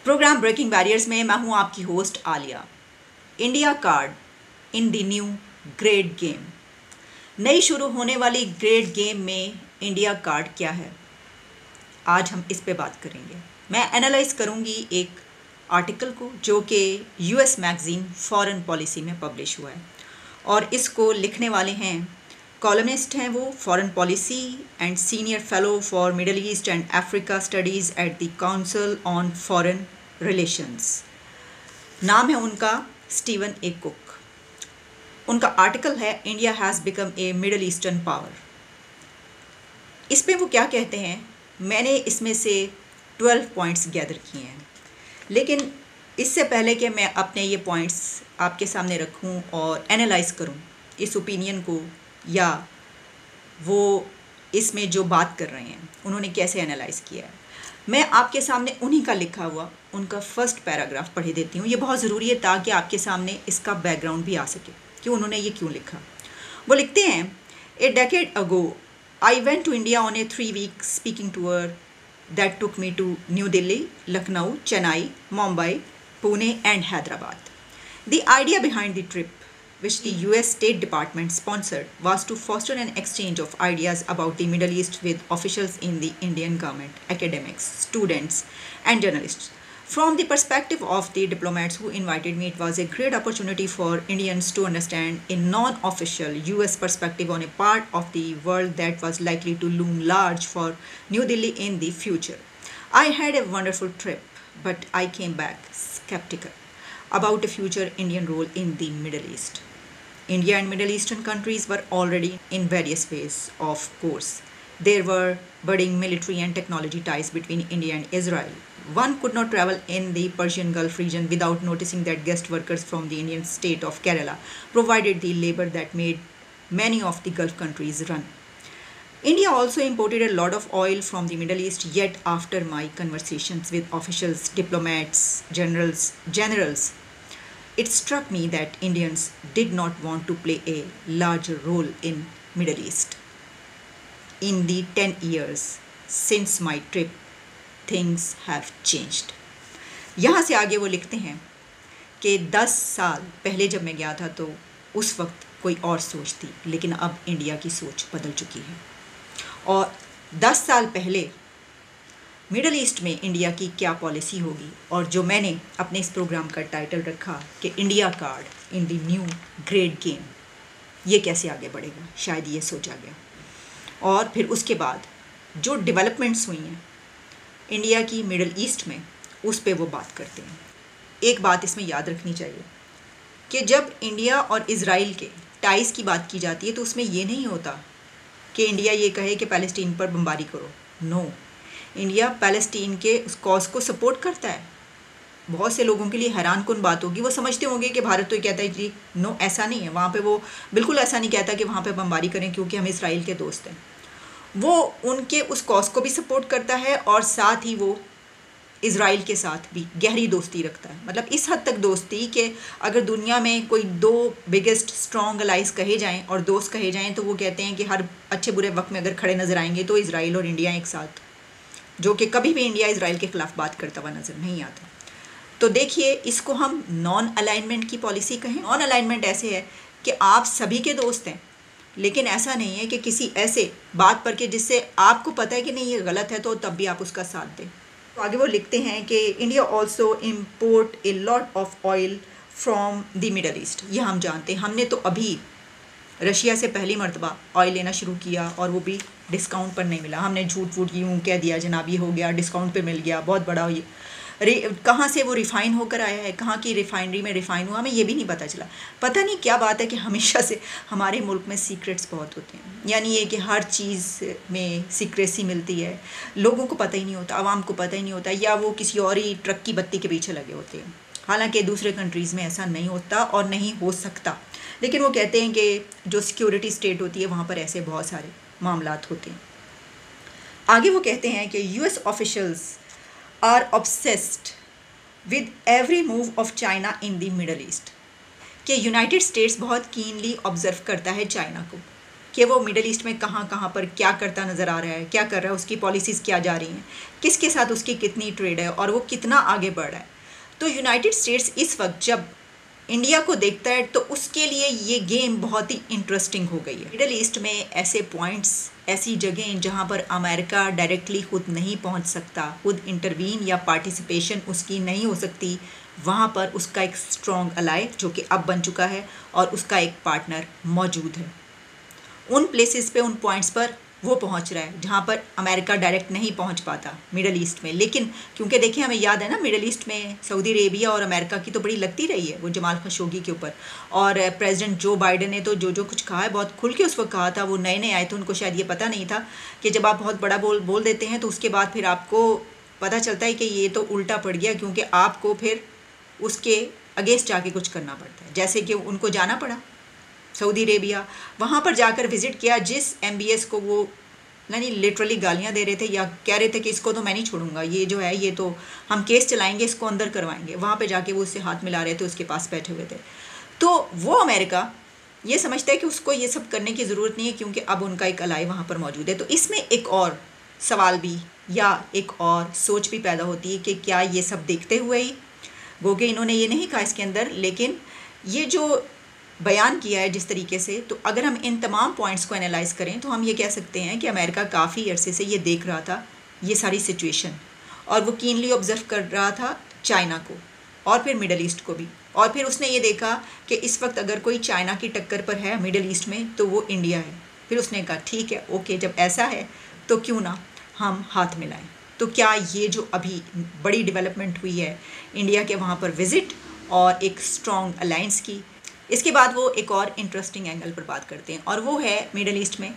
Programme breaking barriers में मैं हूं आपकी host Alia. India card in the new great game. नई शुरू होने वाली ग्रेट गेम में इंडिया कार्ड क्या है, आज हम इस पे बात करेंगे। मैं एनालाइज करूंगी एक आर्टिकल को जो कि यूएस मैगजीन फॉरेन पॉलिसी में पब्लिश हुआ है, और इसको लिखने वाले हैं कॉलमिस्ट हैं वो foreign policy and senior fellow for middle east and Africa studies at the council on foreign relations. नाम है उनका स्टीवन ए कुक। उनका आर्टिकल है India has become a middle eastern power. इस पे वो क्या कहते हैं, मैंने इसमें से 12 पॉइंट्स गैदर किए हैं, लेकिन इससे पहले कि मैं अपने ये पॉइंट्स आपके सामने रखूं और एनालाइज करूं इस ओपिनियन को, या वो इसमें जो बात कर रहे हैं उन्होंने कैसे एनालाइज किया है, मैं आपके सामने उन्हीं का लिखा हुआ उनका फर्स्ट पैराग्राफ पढ़े देती हूँ। ये बहुत ज़रूरी है ताकि आपके सामने इसका बैकग्राउंड भी आ सके कि उन्होंने ये क्यों लिखा। वो लिखते हैं, a decade ago I went to India on a 3-week speaking tour that took me to New Delhi, Lucknow, Chennai, Mumbai, Pune and Hyderabad. The idea behind the trip, which the US State Department sponsored, was to foster an exchange of ideas about the Middle East with officials in the Indian government, academics, students and journalists. From the perspective of the diplomats who invited me, it was a great opportunity for Indians to understand a non-official US perspective on a part of the world that was likely to loom large for New Delhi in the future. I had a wonderful trip, but I came back skeptical about a future Indian role in the Middle East. India and Middle Eastern countries were already in various ways, of course. There were budding military and technology ties between India and Israel. One could not travel in the Persian Gulf region without noticing that guest workers from the Indian state of Kerala provided the labor that made many of the Gulf countries run. India also imported a lot of oil from the Middle East, yet after my conversations with officials, diplomats, generals, it struck me that Indians did not want to play a larger role in Middle East. In the 10 years since my trip, things have changed. यहाँ से आगे वो लिखते हैं कि 10 साल पहले जब मैं गया था तो उस वक्त कोई और सोच थी, लेकिन अब इंडिया की सोच बदल चुकी है। और 10 साल पहले मिडल ईस्ट में इंडिया की क्या पॉलिसी होगी, और जो मैंने अपने इस प्रोग्राम का टाइटल रखा कि India card in the new great game, ये कैसे आगे बढ़ेगा, शायद ये सोचा गया। और फिर उसके बाद जो डेवलपमेंट्स हुई हैं इंडिया की मिडल ईस्ट में, उस पे वो बात करते हैं। एक बात इसमें याद रखनी चाहिए कि जब इंडिया और इज़राइल के टाइज़ की बात की जाती है तो उसमें ये नहीं होता कि इंडिया ये कहे कि पैलेस्टीन पर बमबारी करो। नो, इंडिया पैलेस्टीन के उस कॉज को सपोर्ट करता है। बहुत से लोगों के लिए हैरान कुन बात होगी, वो समझते होंगे कि भारत तो ये कहता है कि नो, ऐसा नहीं है। वहाँ पे वो बिल्कुल ऐसा नहीं कहता कि वहाँ पे बमबारी करें क्योंकि हम इसराइल के दोस्त हैं। वो उनके उस कॉज को भी सपोर्ट करता है और साथ ही वो इज़राइल के साथ भी गहरी दोस्ती रखता है। मतलब इस हद तक दोस्ती कि अगर दुनिया में कोई 2 बिगेस्ट स्ट्रॉन्ग अलाइज कहे जाएं और दोस्त कहे जाएं तो वो कहते हैं कि हर अच्छे बुरे वक्त में अगर खड़े नज़र आएंगे तो इज़राइल और इंडिया एक साथ, जो कि कभी भी इंडिया इज़राइल के ख़िलाफ़ बात करता हुआ नज़र नहीं आता। तो देखिए, इसको हम नॉन अलाइनमेंट की पॉलिसी कहें। नॉन अलाइनमेंट ऐसे है कि आप सभी के दोस्त हैं, लेकिन ऐसा नहीं है कि किसी ऐसे बात पर कि जिससे आपको पता है कि नहीं ये गलत है तो तब भी आप उसका साथ दें। तो आगे वो लिखते हैं कि India also import a lot of oil from the middle east. ये हम जानते हैं, हमने तो अभी रशिया से पहली मरतबा ऑयल लेना शुरू किया और वो भी डिस्काउंट पर नहीं मिला। हमने झूठ यूँ कह दिया जनाब ये हो गया, डिस्काउंट पर मिल गया, बहुत बड़ा ये कहाँ से वो रिफ़ाइन होकर आया है, कहाँ की रिफ़ाइनरी में रिफ़ाइन हुआ, हमें ये भी नहीं पता चला। पता नहीं क्या बात है कि हमेशा से हमारे मुल्क में सीक्रेट्स बहुत होते हैं, यानी ये कि हर चीज़ में सीक्रेसी मिलती है, लोगों को पता ही नहीं होता, आवाम को पता ही नहीं होता, या वो किसी और ही ट्रक की बत्ती के पीछे लगे होते हैं। हालांकि दूसरे कंट्रीज़ में ऐसा नहीं होता और नहीं हो सकता, लेकिन वो कहते हैं कि जो सिक्योरिटी स्टेट होती है वहाँ पर ऐसे बहुत सारे मामलात होते हैं। आगे वो कहते हैं कि US officials are obsessed with every move of China in the Middle East। कि यूनाइटेड स्टेट्स बहुत कीनली ऑब्जर्व करता है चाइना को कि वो मिडल ईस्ट में कहाँ कहाँ पर क्या करता नज़र आ रहा है, क्या कर रहा है, उसकी पॉलिसीज़ क्या जा रही हैं, किसके साथ उसकी कितनी ट्रेड है और वो कितना आगे बढ़ रहा है। तो यूनाइटेड स्टेट्स इस वक्त जब इंडिया को देखता है तो उसके लिए ये गेम बहुत ही इंटरेस्टिंग हो गई है। मिडल ईस्ट में ऐसे पॉइंट्स, ऐसी जगहें जहाँ पर अमेरिका डायरेक्टली खुद नहीं पहुँच सकता, खुद इंटरवीन या पार्टिसिपेशन उसकी नहीं हो सकती, वहाँ पर उसका एक स्ट्रॉन्ग अलाय जो कि अब बन चुका है और उसका एक पार्टनर मौजूद है। उन प्लेसेस पे, उन पॉइंट्स पर वो पहुंच रहा है जहाँ पर अमेरिका डायरेक्ट नहीं पहुंच पाता मिडल ईस्ट में। लेकिन क्योंकि देखिए, हमें याद है ना, मिडल ईस्ट में सऊदी अरेबिया और अमेरिका की तो बड़ी लगती रही है वो जमाल खशोगी के ऊपर। और प्रेसिडेंट जो बाइडेन ने तो जो कुछ कहा है बहुत खुल के उस वक्त कहा था। वो नए नए आए थे, उनको शायद ये पता नहीं था कि जब आप बहुत बड़ा बोल देते हैं तो उसके बाद फिर आपको पता चलता है कि ये तो उल्टा पड़ गया, क्योंकि आपको फिर उसके अगेंस्ट जाके कुछ करना पड़ता है। जैसे कि उनको जाना पड़ा सऊदी अरेबिया, वहाँ पर जाकर विज़िट किया जिस MBS को वो यानी लिटरली गालियाँ दे रहे थे या कह रहे थे कि इसको तो मैं नहीं छोड़ूंगा, ये जो है ये तो हम केस चलाएंगे, इसको अंदर करवाएंगे। वहाँ पे जाके वो उससे हाथ मिला रहे थे, उसके पास बैठे हुए थे। तो वो अमेरिका ये समझता है कि उसको ये सब करने की ज़रूरत नहीं है, क्योंकि अब उनका एक अलाई वहाँ पर मौजूद है। तो इसमें एक और सवाल भी या एक और सोच भी पैदा होती है कि क्या ये सब देखते हुए ही, वो कि इन्होंने ये नहीं कहा इसके अंदर, लेकिन ये जो बयान किया है जिस तरीके से, तो अगर हम इन तमाम पॉइंट्स को एनालाइज करें तो हम ये कह सकते हैं कि अमेरिका काफ़ी अरसे से ये देख रहा था ये सारी सिचुएशन, और वो कीनली ऑब्जर्व कर रहा था चाइना को और फिर मिडल ईस्ट को भी। और फिर उसने ये देखा कि इस वक्त अगर कोई चाइना की टक्कर पर है मिडल ईस्ट में तो वो इंडिया है। फिर उसने कहा ठीक है, ओके, जब ऐसा है तो क्यों ना हम हाथ मिलाएं। तो क्या ये जो अभी बड़ी डेवलपमेंट हुई है इंडिया के वहाँ पर विज़िट और एक स्ट्रॉन्ग अलायंस की, इसके बाद वो एक और इंटरेस्टिंग एंगल पर बात करते हैं, और वो है मिडल ईस्ट में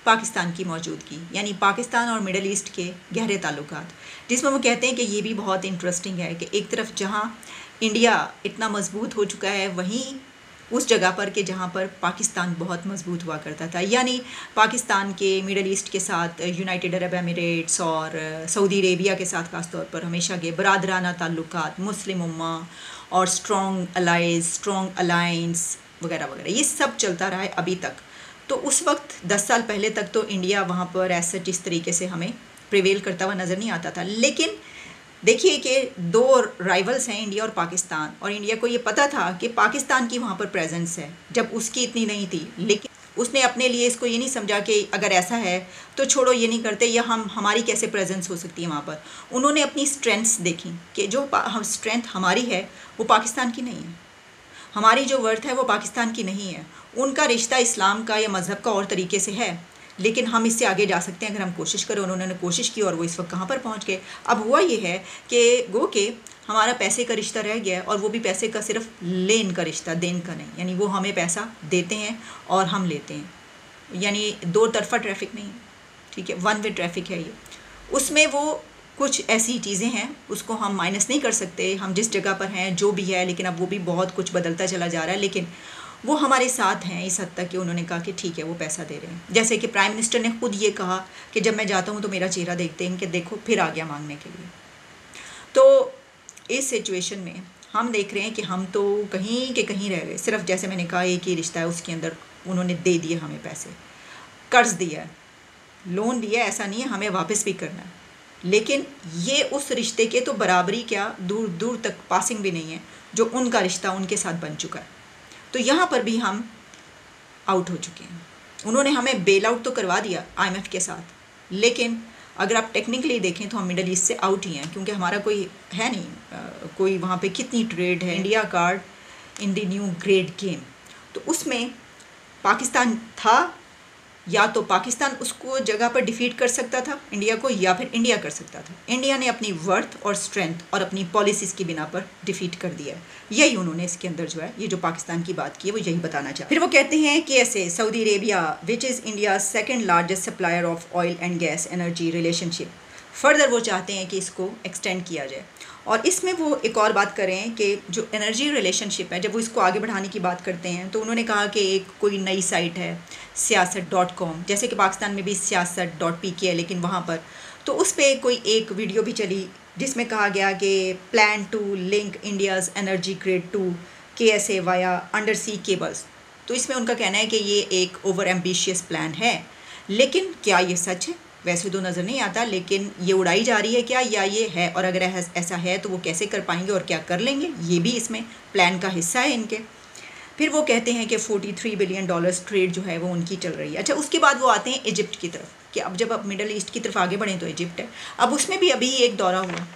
पाकिस्तान की मौजूदगी, यानी पाकिस्तान और मिडल ईस्ट के गहरे ताल्लुकात, जिसमें वो कहते हैं कि ये भी बहुत इंटरेस्टिंग है कि एक तरफ जहाँ इंडिया इतना मजबूत हो चुका है, वहीं उस जगह पर कि जहाँ पर पाकिस्तान बहुत मजबूत हुआ करता था, यानी पाकिस्तान के मिडल ईस्ट के साथ यूनाइटेड अरब एमिरेट्स और सऊदी अरेबिया के साथ ख़ास तौर पर हमेशा के बरादराना ताल्लुकात, मुस्लिम उम्मा और स्ट्रॉन्ग अलाइज, स्ट्रॉन्ग अलायंस वगैरह वगैरह, ये सब चलता रहा है अभी तक। तो उस वक्त 10 साल पहले तक तो इंडिया वहाँ पर ऐसे जिस तरीके से हमें प्रिवेल करता हुआ नज़र नहीं आता था। लेकिन देखिए कि दो राइवल्स हैं, इंडिया और पाकिस्तान, और इंडिया को ये पता था कि पाकिस्तान की वहाँ पर प्रेजेंस है जब उसकी इतनी नहीं थी, लेकिन उसने अपने लिए इसको ये नहीं समझा कि अगर ऐसा है तो छोड़ो, ये नहीं करते, या हमारी कैसे प्रेजेंस हो सकती है वहाँ पर। उन्होंने अपनी स्ट्रेंथ्स देखी कि जो स्ट्रेंथ हमारी है वो पाकिस्तान की नहीं है, हमारी जो वर्थ है वो पाकिस्तान की नहीं है। उनका रिश्ता इस्लाम का या मज़हब का और तरीके से है, लेकिन हम इससे आगे जा सकते हैं अगर हम कोशिश करें। उन्होंने कोशिश की और वो इस वक्त कहाँ पर पहुँच गए। अब हुआ ये है कि गो के हमारा पैसे का रिश्ता रह गया है, और वो भी पैसे का सिर्फ लेन का रिश्ता, देन का नहीं, यानी वो हमें पैसा देते हैं और हम लेते हैं, यानी दो तरफा ट्रैफिक नहीं है, ठीक है, वन वे ट्रैफिक है ये। उसमें वो कुछ ऐसी चीज़ें हैं उसको हम माइनस नहीं कर सकते, हम जिस जगह पर हैं जो भी है, लेकिन अब वो भी बहुत कुछ बदलता चला जा रहा है। लेकिन वो हमारे साथ हैं इस हद तक कि उन्होंने कहा कि ठीक है वो पैसा दे रहे हैं। जैसे कि प्राइम मिनिस्टर ने खुद ये कहा कि जब मैं जाता हूँ तो मेरा चेहरा देखते हैं कि देखो फिर आ गया मांगने के लिए। तो इस सिचुएशन में हम देख रहे हैं कि हम तो कहीं के कहीं रह गए। सिर्फ जैसे मैंने कहा एक ही रिश्ता है, उसके अंदर उन्होंने दे दिए हमें पैसे, कर्ज दिया है, लोन दिया, ऐसा नहीं है, हमें वापस भी करना है। लेकिन ये उस रिश्ते के तो बराबरी क्या, दूर दूर तक पासिंग भी नहीं है जो उनका रिश्ता उनके साथ बन चुका है। तो यहाँ पर भी हम आउट हो चुके हैं। उन्होंने हमें बेल आउट तो करवा दिया IMF के साथ, लेकिन अगर आप टेक्निकली देखें तो हम मिडल ईस्ट से आउट ही हैं, क्योंकि हमारा कोई है नहीं, कोई वहाँ पे कितनी ट्रेड है। India card in the new grade game, तो उसमें पाकिस्तान था, या तो पाकिस्तान उसको जगह पर डिफीट कर सकता था इंडिया को, या फिर इंडिया कर सकता था। इंडिया ने अपनी वर्थ और स्ट्रेंथ और अपनी पॉलिसीज़ की बिना पर डिफीट कर दिया है। यही उन्होंने इसके अंदर जो है, ये जो पाकिस्तान की बात की है वो यही बताना चाहते। फिर वो कहते हैं कि ऐसे Saudi Arabia which is India second largest supplier of oil and gas energy relationship, further वो चाहते हैं कि इसको एक्सटेंड किया जाए। और इसमें वो एक और बात करें कि जो एनर्जी रिलेशनशिप है, जब वो इसको आगे बढ़ाने की बात करते हैं तो उन्होंने कहा कि एक कोई नई साइट है siyaasat.com, जैसे कि पाकिस्तान में भी siyaasat.pk है, लेकिन वहाँ पर तो उस पर कोई एक वीडियो भी चली जिसमें कहा गया कि plan to link India's energy grid to KSA via under sea cables. तो इसमें उनका कहना है कि ये एक ओवर एम्बिशियस प्लान है, लेकिन क्या ये सच है? वैसे तो नज़र नहीं आता, लेकिन ये उड़ाई जा रही है क्या, या ये है? और अगर ऐसा है तो वो कैसे कर पाएंगे और क्या कर लेंगे, ये भी इसमें प्लान का हिस्सा है इनके। फिर वो कहते हैं कि $43 बिलियन ट्रेड जो है वो उनकी चल रही है। अच्छा, उसके बाद वो आते हैं इजिप्ट की तरफ कि अब जब मिडल ईस्ट की तरफ आगे बढ़ें तो इजिप्ट है। अब उसमें भी अभी एक दौरा हुआ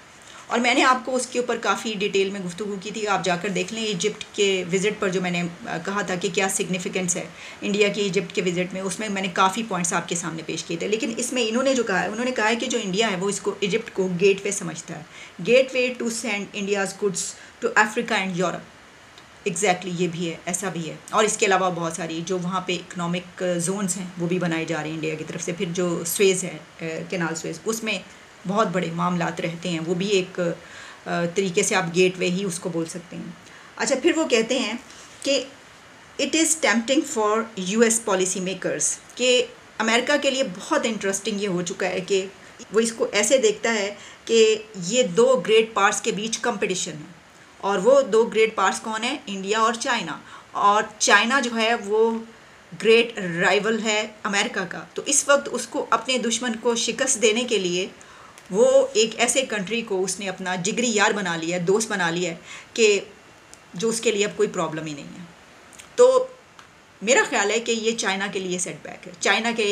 और मैंने आपको उसके ऊपर काफ़ी डिटेल में गुफ्तगू की थी, आप जाकर देख लें। इजिप्ट के विज़िट पर जो मैंने कहा था कि क्या सिग्निफिकेंस है इंडिया की इजिप्ट के विज़िट में, उसमें मैंने काफ़ी पॉइंट्स आपके सामने पेश किए थे। लेकिन इसमें इन्होंने जो कहा है, उन्होंने कहा है कि जो इंडिया है वो इसको इजिप्ट को गेटवे समझता है, gateway to send India's goods to Africa and Europe. Exactly ये भी है, ऐसा भी है। और इसके अलावा बहुत सारी जो वहाँ पे इकनॉमिक जोन्स हैं वो भी बनाए जा रहे हैं इंडिया की तरफ से। फिर जो स्वेज़ है, कैनाल स्वेज़, उसमें बहुत बड़े मामलात रहते हैं, वो भी एक तरीके से आप गेटवे ही उसको बोल सकते हैं। अच्छा, फिर वो कहते हैं कि it is tempting for US policy makers, कि अमेरिका के लिए बहुत इंटरेस्टिंग ये हो चुका है कि वो इसको ऐसे देखता है कि ये दो ग्रेट पावर्स के बीच कंपटीशन है, और वो दो ग्रेट पावर्स कौन है? इंडिया और चाइना। और चाइना जो है वो ग्रेट राइवल है अमेरिका का। तो इस वक्त उसको अपने दुश्मन को शिकस्त देने के लिए वो एक ऐसे कंट्री को उसने अपना जिगरी यार बना लिया है, दोस्त बना लिया है, कि जो उसके लिए अब कोई प्रॉब्लम ही नहीं है। तो मेरा ख्याल है कि ये चाइना के लिए सेटबैक है। चाइना के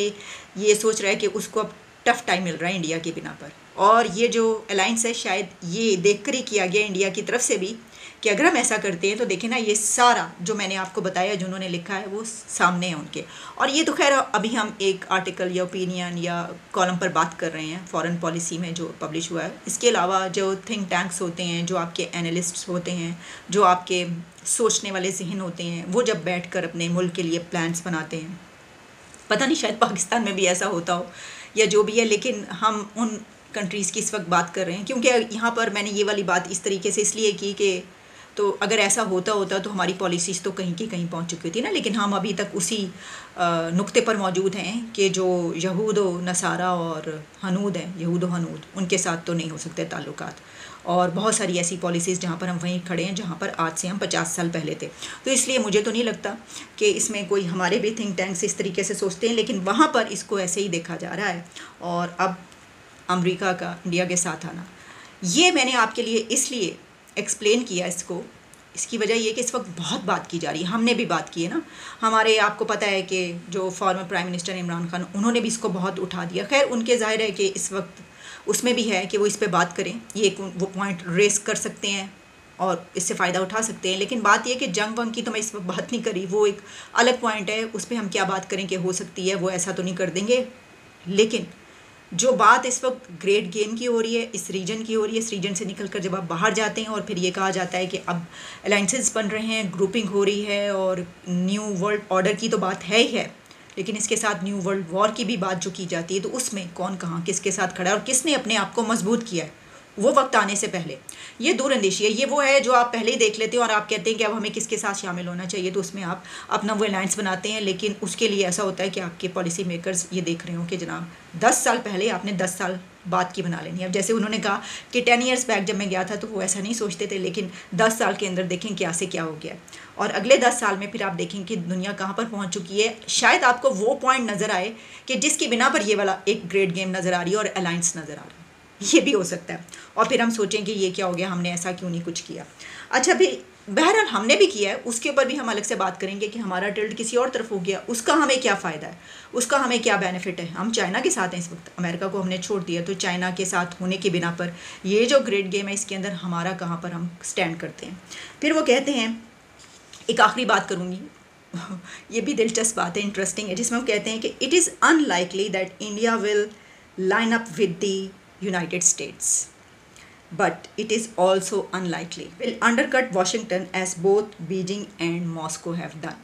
ये सोच रहा है कि उसको अब टफ़ टाइम मिल रहा है इंडिया के बिना पर, और ये जो अलाइंस है शायद ये देखकर ही किया गया इंडिया की तरफ से भी कि अगर हम ऐसा करते हैं तो देखें ना, ये सारा जो मैंने आपको बताया, जो उन्होंने लिखा है वो सामने है उनके। और ये तो खैर अभी हम एक आर्टिकल या ओपिनियन या कॉलम पर बात कर रहे हैं फॉरेन पॉलिसी में जो पब्लिश हुआ है। इसके अलावा जो थिंक टैंक्स होते हैं, जो आपके एनालिस्ट्स होते हैं, जो आपके सोचने वाले जहन होते हैं, वो जब बैठ कर अपने मुल्क के लिए प्लान्स बनाते हैं, पता नहीं शायद पाकिस्तान में भी ऐसा होता हो या जो भी है, लेकिन हम उन कंट्रीज़ की इस वक्त बात कर रहे हैं। क्योंकि यहाँ पर मैंने ये वाली बात इस तरीके से इसलिए की कि तो अगर ऐसा होता तो हमारी पॉलिसीज़ तो कहीं की कहीं पहुँच चुकी थी ना, लेकिन हम अभी तक उसी नुक्ते पर मौजूद हैं कि जो यहूद व नसारा और हनूद हैं, यहूद व हनूद, उनके साथ तो नहीं हो सकते ताल्लुकात। और बहुत सारी ऐसी पॉलिसीज़ जहाँ पर हम वहीं खड़े हैं जहाँ पर आज से हम 50 साल पहले थे। तो इसलिए मुझे तो नहीं लगता कि इसमें कोई, हमारे भी थिंक टैंक्स इस तरीके से सोचते हैं, लेकिन वहाँ पर इसको ऐसे ही देखा जा रहा है। और अब अमेरिका का इंडिया के साथ आना, ये मैंने आपके लिए इसलिए एक्सप्लेन किया इसको, इसकी वजह ये कि इस वक्त बहुत बात की जा रही है, हमने भी बात की है ना। हमारे, आपको पता है कि जो former prime minister Imran Khan, उन्होंने भी इसको बहुत उठा दिया। खैर उनके ज़ाहिर है कि इस वक्त उसमें भी है कि वो इस पे बात करें, ये वो पॉइंट रेस कर सकते हैं और इससे फ़ायदा उठा सकते हैं। लेकिन बात ये कि जंग वंग की तो मैं इस वक्त बात नहीं करी, वो एक अलग पॉइंट है, उस पर हम क्या बात करें कि हो सकती है, वो ऐसा तो नहीं कर देंगे। लेकिन जो बात इस वक्त ग्रेट गेम की हो रही है, इस रीजन की हो रही है, इस रीजन से निकल कर जब आप बाहर जाते हैं और फिर ये कहा जाता है कि अब अलाइंसेस बन रहे हैं, ग्रुपिंग हो रही है, और न्यू वर्ल्ड ऑर्डर की तो बात है ही है, लेकिन इसके साथ न्यू वर्ल्ड वॉर की भी बात जो की जाती है, तो उसमें कौन कहाँ किसके साथ खड़ा है और किसने अपने आप को मजबूत किया है, वो वक्त आने से पहले ये दूर अंदेशी है। ये वो है जो आप पहले ही देख लेते हो और आप कहते हैं कि अब हमें किसके साथ शामिल होना चाहिए, तो उसमें आप अपना वो अलायंस बनाते हैं। लेकिन उसके लिए ऐसा होता है कि आपके पॉलिसी मेकर्स ये देख रहे हो कि जनाब 10 साल पहले आपने 10 साल बाद की बना लेनी है। अब जैसे उन्होंने कहा कि 10 ईयर्स बैक जब मैं गया था तो वो ऐसा नहीं सोचते थे, लेकिन 10 साल के अंदर देखें क्या से क्या हो गया, और अगले 10 साल में फिर आप देखें कि दुनिया कहाँ पर पहुँच चुकी है। शायद आपको वो पॉइंट नज़र आए कि जिसकी बिना पर ये वाला एक ग्रेट गेम नज़र आ रही है और अलायंस नज़र आ रहा है, ये भी हो सकता है। और फिर हम सोचें कि ये क्या हो गया, हमने ऐसा क्यों नहीं कुछ किया। अच्छा, भी बहरहाल हमने भी किया है, उसके ऊपर भी हम अलग से बात करेंगे कि हमारा टिल्ट किसी और तरफ हो गया, उसका हमें क्या फ़ायदा है, उसका हमें क्या बेनिफिट है। हम चाइना के साथ हैं इस वक्त, अमेरिका को हमने छोड़ दिया, तो चाइना के साथ होने के बिना पर ये जो ग्रेट गेम है इसके अंदर हमारा कहाँ पर हम स्टैंड करते हैं। फिर वो कहते हैं, एक आखिरी बात करूँगी, ये भी दिलचस्प बात है, इंटरेस्टिंग है, जिसमें वो कहते हैं कि it is unlikely that India will line up with the United States, but it is also unlikely will undercut Washington as both Beijing and Moscow have done.